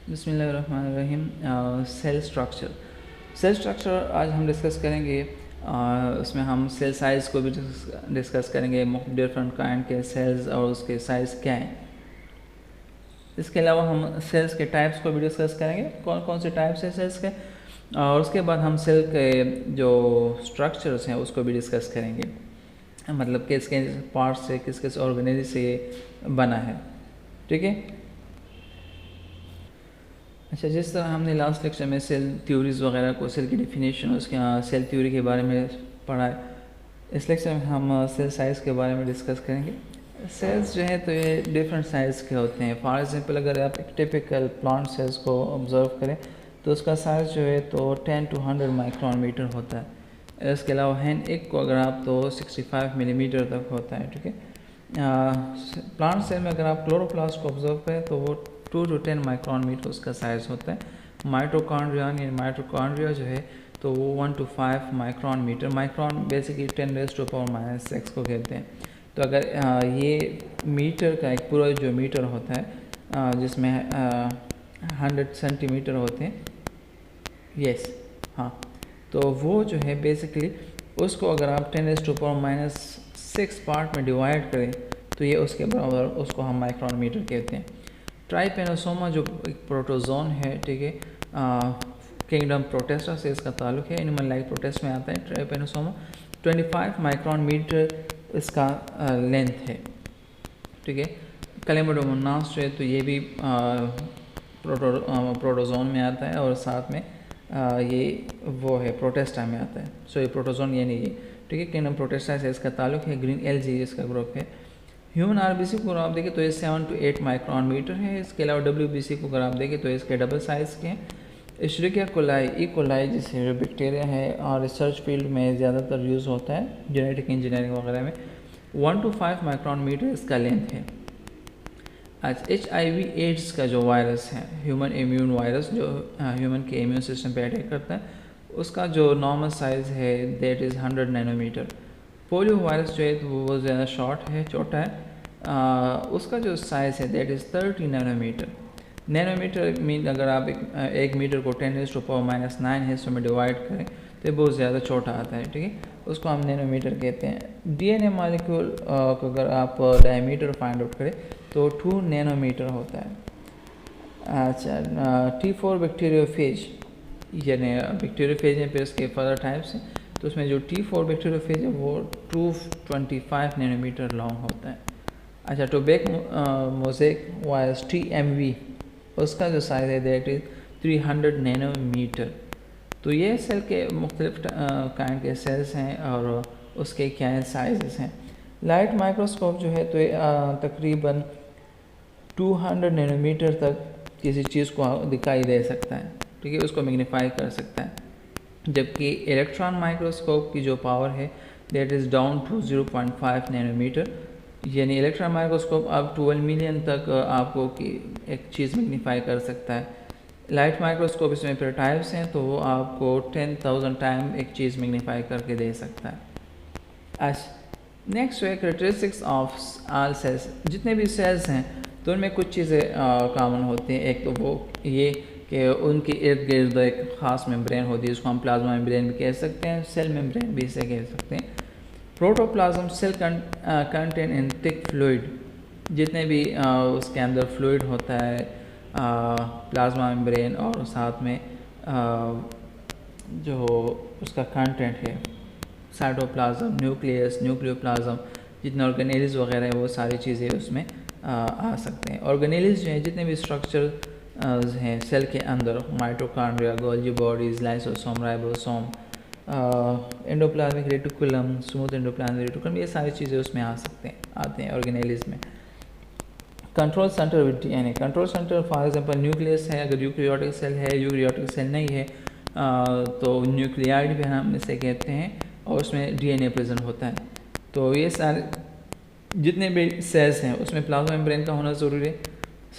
बिस्मिल्लाहिर्रहमानिर्रहीम। Cell structure आज हम डिस्कस करेंगे। उसमें हम सेल साइज़ को भी डिस्कस करेंगे, डिफरेंट काइंड के सेल्स और उसके साइज़ क्या हैं। इसके अलावा हम सेल्स के टाइप्स को भी डिस्कस करेंगे, कौन कौन से टाइप्स हैं सेल्स के, और उसके बाद हम सेल के जो स्ट्रक्चर्स हैं उसको भी डिस्कस करेंगे, मतलब किस किस पार्ट से किस किस ऑर्गेनेल से बना है। ठीक है। अच्छा, जिस तरह हमने लास्ट लेक्चर में सेल थ्योरीज वगैरह को, सेल की डेफिनेशन, उसके सेल थ्योरी के बारे में पढ़ा है, इस लेक्चर में हम सेल साइज़ के बारे में डिस्कस करेंगे। सेल्स जो है तो ये डिफरेंट साइज़ के होते हैं। फॉर एग्जांपल अगर आप एक टिपिकल प्लांट सेल्स को ऑब्जर्व करें तो उसका साइज़ जो है तो 10 to 100 माइक्रोन मीटर होता है। इसके अलावा हैंड एक को अगर आप तो 65 मिलीमीटर तक होता है। ठीक है। प्लांट सेल में अगर आप क्लोरोप्लास्ट को ऑब्जर्व करें तो वो 2 to 10 माइक्रोन मीटर उसका साइज़ होता है। माइटोकॉन्ड्रिया जो है तो वो 1 to 5 micron metre, micron basically 10⁻⁻⁻⁶ को कहते हैं। तो अगर ये मीटर का एक पूरा जो मीटर होता है जिसमें 100 सेंटीमीटर होते हैं, यस हाँ, तो वो जो है बेसिकली उसको अगर आप 10⁻⁻⁶ पार्ट में डिवाइड करें तो ये उसके बराबर, उसको हम माइक्रोन मीटर कहते हैं। ट्राइपेनोसोमा जो एक प्रोटोजोन है, ठीक है, किंगडम प्रोटेस्टा से इसका ताल्लुक है, एनिमल लाइक प्रोटेस्ट में आता है। ट्राइपेनोसोमा 25 माइक्रोन मीटर इसका लेंथ है। ठीक है। कैलेमोडोमोनास जो है तो ये भी प्रोटोजोन में आता है और साथ में ये वो है प्रोटेस्टा में आता है। सो ये प्रोटोजोन ये नहीं है। ठीक है। किंगडम प्रोटेस्टा से इसका ताल्लुक है। ग्रीन एलजी इसका ग्रुप है। ह्यूमन आरबीसी को अगर आप देखें तो ये 7 to 8 माइक्रोन मीटर है। इसके अलावा डब्ल्यूबीसी को अगर आप देखें तो इसके डबल साइज़ के हैं। इश्रिकिया कोलाई, ई कोलाई जिसे जो बैक्टीरिया है और रिसर्च फील्ड में ज़्यादातर यूज़ होता है, जेनेटिक इंजीनियरिंग वगैरह में, 1 to 5 माइक्रोन मीटर इसका लेंथ है। आज HIV एड्स का जो वायरस है, ह्यूमन इम्यून वायरस, जो ह्यूमन के इम्यून सिस्टम पे अटैक करता है, उसका जो नॉर्मल साइज़ है that is 100 nanometre. Polio virus जो है तो वो ज़्यादा शॉर्ट है, छोटा है, उसका जो साइज़ है that is 30 nanometre. Nanometre mean अगर आप एक मीटर को 10⁻⁹ हिस्सों में डिवाइड करें तो बहुत ज़्यादा छोटा आता है। ठीक है, उसको हम नैनोमीटर कहते हैं। DNA मॉलिक्यूल को अगर आप डायमीटर फाइंड आउट करें तो 2 नैनोमीटर होता है। अच्छा, T4 बैक्टीरियोफेज, यानी बैक्टीरियोफेज में फिर उसके फर्दर टाइप्स हैं, तो उसमें जो T4 बैक्टीरियोफेज है वो 225 नैनोमीटर लॉन्ग होता है। अच्छा, टोबैक मोज़ेक वायरस TMV, उसका जो साइज़ है दैट इज़ 300 नैनोमीटर। तो ये सेल के मुख्तलिफ काइंड के सेल्स हैं और उसके क्या साइज़ हैं। लाइट माइक्रोस्कोप जो है तो तकरीबन 200 नैनोमीटर तक किसी चीज़ को दिखाई दे सकता है। ठीक है, उसको मैग्नीफाई कर सकता है। जबकि इलेक्ट्रॉन माइक्रोस्कोप की जो पावर है that is down to 0.5 nanometre, यानी इलेक्ट्रॉन माइक्रोस्कोप अब 12 मिलियन तक आपको की एक चीज़ मैग्नीफाई कर सकता है। लाइट माइक्रोस्कोप इसमें फिर टाइप्स हैं, तो वो आपको 10,000 टाइम एक चीज़ मैग्नीफाई करके दे सकता है। अच्छा, नेक्स्ट है कैरेक्टरिस्टिक्स ऑफ ऑल सेल्स। जितने भी सेल्स हैं तो उनमें कुछ चीज़ें कॉमन होती हैं। एक तो वो ये कि उनके इर्द गिर्द एक ख़ास मेम्ब्रेन होती है, उसको हम प्लाज्मा मेम्ब्रेन भी कह सकते हैं, सेल मेम्ब्रेन भी इसे कह सकते हैं। Protoplasm cell contain in thick fluid, जितने भी उसके अंदर फ्लूइड होता है, प्लाज्मा मेम्ब्रेन और साथ में जो उसका कंटेंट है, साइटोप्लाज्म, न्यूक्लियस, न्यूक्लियोप्लाज्म, जितने ऑर्गेनेल्स वगैरह है वो सारी चीज़ें उसमें आ सकते हैं। ऑर्गेनेल्स जो हैं, जितने भी स्ट्रक्चर हैं सेल के अंदर, mitochondria, Golgi bodies, lysosome, ribosome, endoplasmic reticulum, smooth endoplasmic reticulum, ये सारी चीज़ें उसमें आते हैं ऑर्गेनेल्स में। Control centre with DNA, control centre for example nucleus है, अगर यूकैरियोटिक सेल है, यूकैरियोटिक सेल नहीं है तो न्यूक्लियाइड भी हम इसे कहते हैं, और उसमें DNA प्रेजेंट होता है। तो ये सारे जितने भी सेल्स हैं उसमें प्लाज्मा मेम्ब्रेन का होना ज़रूरी है,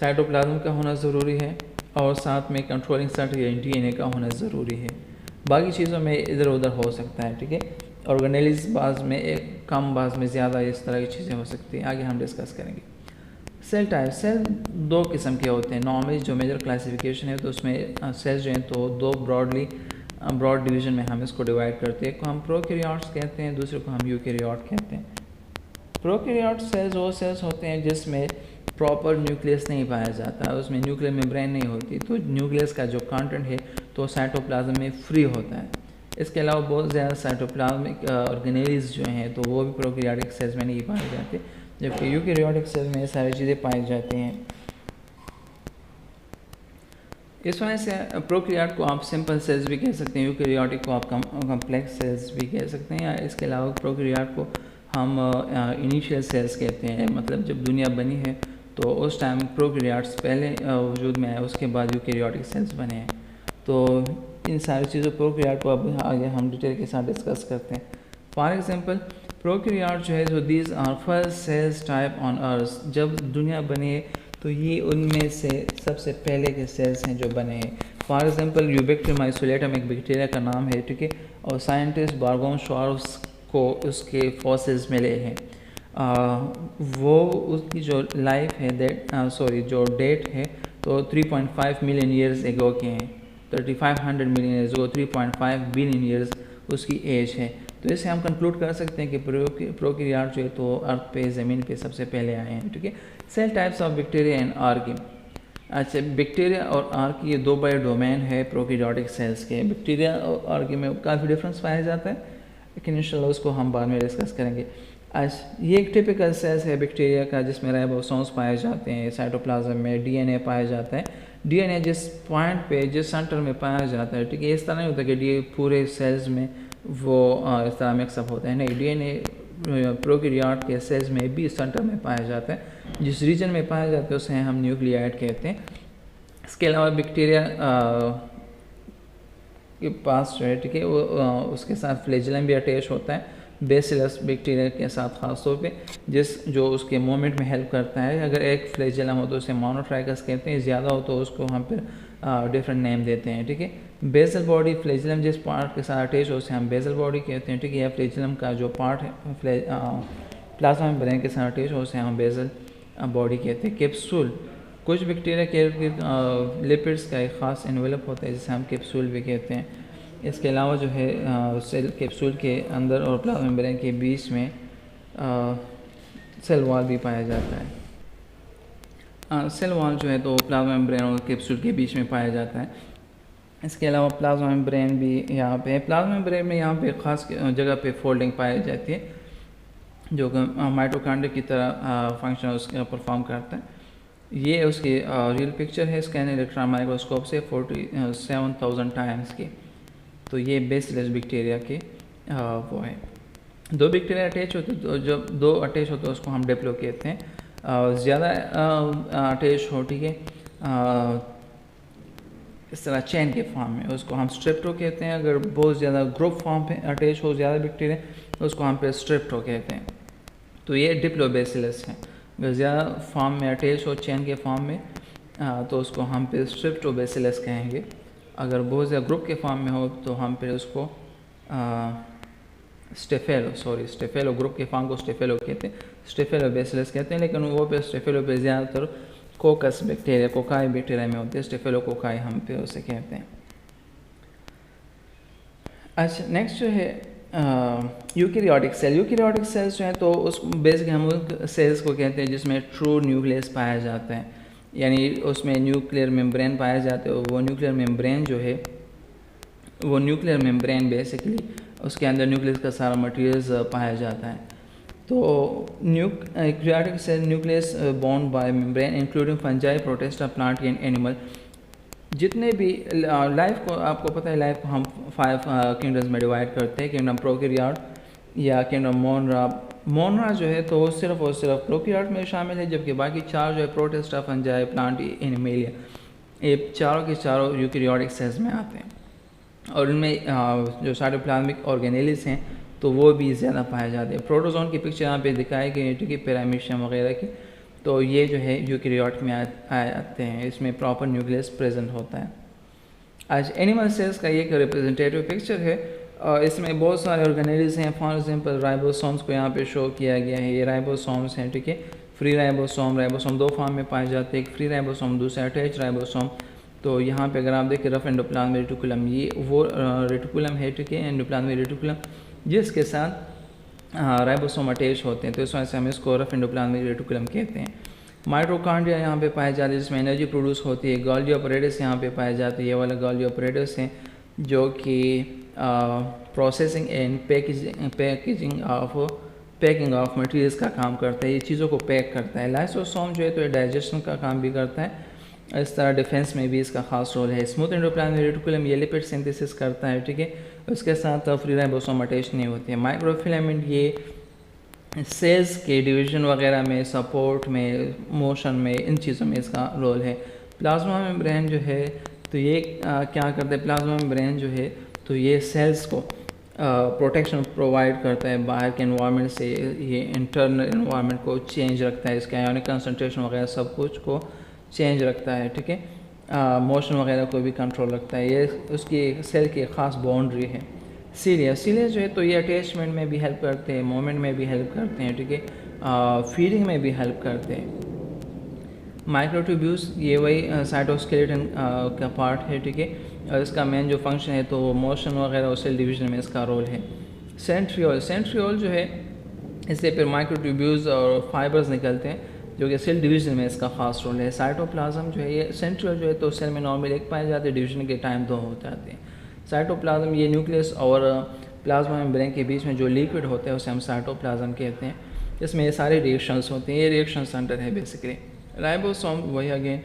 साइटोप्लाज्म का होना ज़रूरी है, और साथ में कंट्रोलिंग सेंटर या DNA का होना ज़रूरी है। बाकी चीज़ों में इधर उधर हो सकता है। ठीक है, ऑर्गेनेल्स बाज़ में एक कम, बाज़ में ज़्यादा, इस तरह की चीज़ें हो सकती हैं। आगे हम डिस्कस करेंगे। सेल टाइप, सेल दो किस्म के होते हैं नॉर्मली। जो मेजर क्लासिफिकेशन है तो उसमें सेल्स जो हैं तो दो ब्रॉड डिवीज़न में हम इसको डिवाइड करते हैं। एक को हम प्रोकैरियोट्स कहते हैं, दूसरे को हम यूकैरियोट कहते हैं। प्रोकैरियोट सेल्स वो सेल्स होते हैं जिसमें प्रॉपर न्यूक्लियस नहीं पाया जाता, उसमें न्यूक्लियर मेम्ब्रेन नहीं होती, तो न्यूक्लियस का जो कंटेंट है तो साइटोप्लाज्म में फ्री होता है। इसके अलावा बहुत ज़्यादा साइटोप्लाज्मिक ऑर्गेनेल्स जो हैं तो वो भी प्रोकैरियोटिक सेल्स में नहीं पाए जाते, जबकि यूकैरियोटिक सेल्स में ये सारी चीज़ें पाई जाती हैं। इस वजह से प्रोकैरियोट को आप सिंपल सेल्स भी कह सकते हैं, यूकैरियोटिक को आप कॉम्प्लेक्स सेल्स भी कह सकते हैं, या इसके अलावा प्रोकैरियोट को हम इनिशियल सेल्स कहते हैं। मतलब जब दुनिया बनी है तो उस टाइम प्रोकैरियोट्स पहले वजूद में आए, उसके बाद यूकैरियोटिक सेल्स बने हैं। तो इन सारी चीज़ों प्रोकैरियोट को अब आगे हम डिटेल के साथ डिस्कस करते हैं। फॉर एग्जांपल प्रोकैरियोट जो है जो these are first cells type on earth, जब दुनिया बनी है तो ये उनमें से सबसे पहले के सेल्स हैं जो बने हैं। फॉर एग्जांपल यूबैक्टीरियम आइसोलेटम एक बैक्टीरिया का नाम है, ठीक है, और साइंटिस्ट बार्गोन शॉर्स को उसके फॉसिल्स मिले हैं। वो उसकी जो लाइफ है जो डेट है तो 3.5 मिलियन ईयर्स एगो के हैं, 3500 million years ago, 3.5 billion years उसकी एज है। तो इससे हम कंक्लूड कर सकते हैं कि प्रोकैरियोट जो है तो अर्थ पे ज़मीन पे सबसे पहले आए हैं, ठीक है। Cell types of bacteria and archaea. अच्छा, बैक्टीरिया और आर्की ये दो बड़े डोमेन है प्रोकैरियोटिक सेल्स के। बैक्टीरिया और आर्की में काफ़ी डिफरेंस पाया जाता है, लेकिन इंशाल्लाह उसको हम बाद में डिस्कस करेंगे। आज ये एक टिपिकल सेल्स है बैक्टीरिया का जिसमें राइबोसोम्स पाए जाते हैं, साइटोप्लाज्म में डीएनए पाया जाता है। डीएनए जिस पॉइंट पे जिस सेंटर में पाया जाता है, ठीक है, इस तरह नहीं होता कि डी पूरे सेल्स में वो इस तरह मिक्सअप होता है, नहीं, डीएनए प्रोकैरियोट के सेल्स में भी सेंटर में पाया जाता है। जिस रीजन में पाया जाता है उसे हम न्यूक्लियाइड कहते हैं। इसके अलावा बैक्टीरिया के पास जो है, ठीक है, वो उसके साथ फ्लैजेलम भी अटैच होता है बेसिलस बैक्टीरिया के साथ ख़ास तौर पे, जो उसके मूवमेंट में हेल्प करता है। अगर एक फ्लैजेलम हो तो उसे मोनोट्राइकस कहते हैं, ज़्यादा हो तो उसको हम फिर डिफरेंट नेम देते हैं, ठीक है। बेसल बॉडी, फ्लैजेलम जिस पार्ट के साथ अटैच हो उसे हम बेसल बॉडी कहते हैं, ठीक है, या फ्लैजेलम का जो पार्ट है प्लाज्मा मेम्ब्रेन के साथ अटैच हो उसे हम बेसल बॉडी कहते हैं। कैप्सूल, कुछ बैक्टीरिया के लिपिड्स का एक ख़ास एनवेलप होता है जिसे हम कैप्सूल भी कहते हैं। इसके अलावा जो है सेल कैप्सूल के अंदर और प्लाज्मा मेम्ब्रेन के बीच में सेल वॉल भी पाया जाता है। सेल वॉल जो है तो प्लाज्मा मेम्ब्रेन और कैप्सूल के बीच में पाया जाता है। इसके अलावा प्लाज्मा मेम्ब्रेन भी यहाँ पे है। प्लाज्मा मेम्ब्रेन में यहाँ पे ख़ास जगह पे फोल्डिंग पाई जाती है जो माइटोकॉन्ड्रिया की तरह फंक्शन उसका परफॉर्म करता है। ये उसकी रियल पिक्चर है स्कैन इलेक्ट्रॉन माइक्रोस्कोप से 47,000 टाइम्स की। तो ये बेसिलस बैक्टीरिया के वो है। दो बैक्टीरिया अटैच होते तो जब दो अटैच होते हैं उसको हम डिप्लो कहते हैं। ज़्यादा अटैच हो, ठीक है, इस तरह चैन के फॉर्म में उसको हम स्ट्रेप्टो कहते हैं। अगर बहुत ज़्यादा ग्रुप फॉर्म पे अटैच हो ज़्यादा बैक्टीरिया तो उसको हम फिर स्ट्रेप्टो कहते हैं। तो ये डिप्लोबैसिलस है। अगर ज़्यादा फॉर्म में अटैच हो चैन के फॉर्म में तो उसको हम फिर स्ट्रेप्टोबैसिलस कहेंगे। अगर बहुत ज़्यादा ग्रुप के फॉर्म में हो तो हम फिर उसको स्टेफेलो ग्रुप के फॉर्म को स्टेफेलो कहते हैं, स्टेफेलोबैसिलस कहते हैं। लेकिन वो पे स्टेफेलो पे ज़्यादातर कोकस बैक्टीरिया, कोकाई बैक्टीरिया में होते हैं, स्टेफेलोकोकाई हम पे उसे कहते हैं। अच्छा, नेक्स्ट जो है यूकैरियोटिक सेल। यूकैरियोटिक सेल्स जो हैं तो उस बेसिकली हम उन सेल्स को कहते हैं जिसमें ट्रू न्यूक्लियस पाया जाता है, यानी उसमें न्यूक्लियर मेम्ब्रेन पाया जाता है। वो न्यूक्लियर मेम्ब्रेन जो है वो न्यूक्लियर मेम्ब्रेन बेसिकली उसके अंदर न्यूक्लियस का सारा मटेरियल्स पाया जाता है। तो eukaryotic cell nucleus bound by membrane including fungi, protista, plant and animal. जितने भी लाइफ को आपको पता है, लाइफ को हम 5 किंगडम्स में डिवाइड करते हैं। किंगडम प्रोकैरियोट या किंगडम मोनरा। मोनरा जो है तो सिर्फ और सिर्फ प्रोकैरियोट में शामिल है, जबकि बाकी 4 जो है प्रोटिस्टा, फंजाई, प्लांट, एनिमेलिया, ये चारों के चारों यूकैरियोटिक सेल्स में आते हैं। और उनमें जो साइटोप्लाज्मिक ऑर्गेनेल्स हैं तो वो भी ज़्यादा पाए जाते हैं। प्रोटोजोन की पिक्चर यहाँ पे दिखाई गई है, ठीक है, पैरामीशियम वगैरह की। तो ये जो है यूकैरियोट में आते हैं, इसमें प्रॉपर न्यूक्लियस प्रेजेंट होता है। आज एनिमल सेल्स का ये एक रिप्रेजेंटेटिव पिक्चर है और इसमें बहुत सारे ऑर्गेनेल्स हैं। फॉर एग्जांपल राइबोसोम्स को यहाँ पे शो किया गया है, ये राइबोसोम्स हैं, ठीक है। फ्री राइबोसोम, राइबोसोम दो फॉर्म में पाए जाते हैं, एक फ्री राइबोसोम, दूसरा अटैच राइबोसोम। तो यहाँ पे अगर आप देखें रफ एंडोप्लाज्मिक रेटिकुलम, ये वो रेटिकुलम है, ठीक है, एंडोप्लाज्मिक रेटिकुलम जिसके साथ राइबोसोम अटैच होते हैं, तो इस वजह से हम इसको रफ एंडोप्लाज्मिक रेटिकुलम कहते हैं। माइटोकॉन्ड्रिया यहाँ पे पाए जाते हैं जिसमें एनर्जी प्रोड्यूस होती है। गोल्गी ऑपरेटस यहाँ पे पाए जाते हैं, ये वाला गोल्गी ऑपरेटस हैं जो कि processing and packing of materials का काम करता है, ये चीज़ों को पैक करता है। लाइसोसोम जो है तो ये डाइजेशन का काम भी करता है, इस तरह डिफेंस में भी इसका खास रोल है। स्मूथ एंडोप्लाज्मिक रेटिकुलम ये लिपिड सिंथेसिस करता है, ठीक है, उसके साथ फ्री राइबोसोम अटैच नहीं होती है। माइक्रोफिलामेंट ये सेल्स के डिवीजन वगैरह में, सपोर्ट में, मोशन में, इन चीज़ों में इसका रोल है। प्लाज्मा मेम्ब्रेन जो है तो ये क्या करता है, प्लाज्मा मेम्ब्रेन जो है तो ये सेल्स को प्रोटेक्शन प्रोवाइड करता है बाहर के एनवायरनमेंट से, ये इंटरनल एनवायरनमेंट को चेंज रखता है, इसके आयोनिक कंसनट्रेशन वगैरह सब कुछ को चेंज रखता है, ठीक है, मोशन वगैरह को भी कंट्रोल रखता है। ये उसकी सेल की एक ख़ास बाउंड्री है। सीलिया जो है तो ये अटैचमेंट में भी हेल्प करते हैं, मूवमेंट में भी हेल्प करते हैं, ठीक है, फीडिंग में भी हेल्प करते हैं। माइक्रोट्यूब्यूल्स ये वही साइटोस्केलेटन का पार्ट है, ठीक है, और इसका मेन जो फंक्शन है तो मोशन वगैरह और सेल डिवीजन में इसका रोल है। सेंट्रियोल जो है इससे फिर माइक्रोट्यूब्यूल्स और फाइबर्स निकलते हैं जो कि सेल डिवीजन में इसका खास रोल है। साइटोप्लाज्म जो है ये सेंट्रियोल जो है तो सेल में नॉर्मल एक पाए जाते हैं, डिवीजन के टाइम दो हो जाते हैं। साइटोप्लाज्म ये न्यूक्लियस और प्लाज्मा मेम्ब्रेन के बीच में जो लिक्विड होता है उसे हम साइटोप्लाज्म कहते हैं। इसमें ये सारे रिएक्शंस होते हैं, ये रिएक्शन सेंटर है बेसिकली। राइबोसोम वही अगेन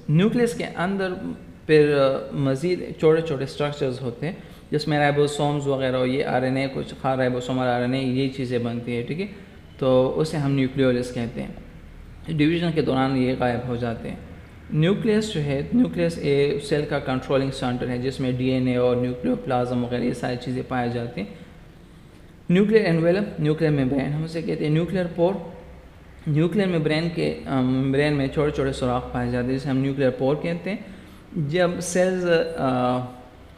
न्यूक्लियस के अंदर फिर मज़ीद छोटे छोटे स्ट्रक्चर्स होते हैं जिसमें राइबोसोम्स वगैरह, ये आरएनए कुछ खा राइबोसोम और आरएनए ये चीज़ें बनती है, ठीक है, तो उसे हम न्यूक्लियोलस कहते हैं। डिवीजन के दौरान ये गायब हो जाते हैं। न्यूक्लियस जो है, न्यूक्लियस ए सेल का कंट्रोलिंग सेंटर है जिसमें डीएनए और न्यूक्लियोप्लाज्म वगैरह ये सारी चीज़ें पाई जाती हैं। न्यूक्लियर एनवेलप, न्यूक्लियर मेम्ब्रेन हम उसे कहते हैं। न्यूक्लियर पोर, न्यूक्लियर मेम्ब्रेन में छोटे छोटे सुराख पाए जाते हैं जिसे हम न्यूक्लियर पोर कहते हैं। जब सेल्स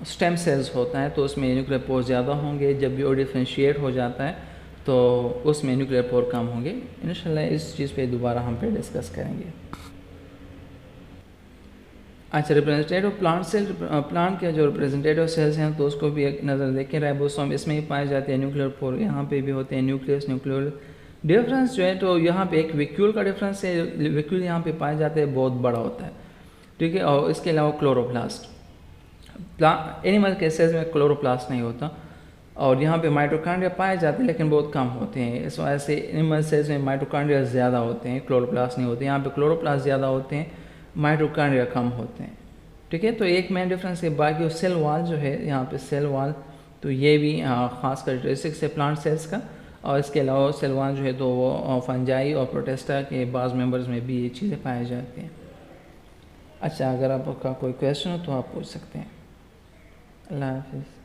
स्टेम सेल्स होता है तो उसमें न्यूक्लियर पोर ज़्यादा होंगे, जब भी वो डिफ्रेंशिएट हो जाता है तो उसमें न्यूक्लियर पोर कम होंगे। इंशाल्लाह इस चीज़ पे दोबारा हम फिर डिस्कस करेंगे। अच्छा, रिप्रेजेंटेटिव प्लांट सेल, प्लांट के जो रिप्रेजेंटेटिव सेल्स हैं तो उसको भी एक नज़र देखें। राइबोसोम इसमें ही पाए जाते हैं, न्यूक्लियर पोर यहाँ पे भी होते हैं, न्यूक्लियस, न्यूक्लियोल। डिफरेंस जो है तो यहाँ पे एक वैक्यूल का डिफरेंस है, वैक्यूल यहाँ पे पाए जाते हैं बहुत बड़ा होता है, ठीक है, और इसके अलावा क्लोरोप्लास्ट, एनिमल के सेल्स में क्लोरोप्लास्ट नहीं होता, और यहाँ पे माइटोकॉन्ड्रिया पाए जाते हैं लेकिन बहुत कम होते हैं। इस वजह से एनिमल सेल्स में माइटोकॉन्ड्रिया ज़्यादा होते हैं, क्लोरोप्लास्ट नहीं होते। यहाँ पे क्लोरोप्लास्ट ज़्यादा होते हैं, माइटोकॉन्ड्रिया कम होते हैं, ठीक है, तो एक मेन डिफरेंस है। बाकी सेल वाल जो है यहाँ पे सेल वाल तो ये भी ख़ास कैरेक्टरिस्टिक्स है प्लांट सेल्स का, और इसके अलावा सेल वाल जो है तो वो फंजाई और प्रोटेस्टा के बाज़ मेंबर्स में भी ये चीज़ें पाई जाती हैं। अच्छा, अगर आपका कोई क्वेश्चन हो तो आप पूछ सकते हैं। अल्लाह हाफिज़।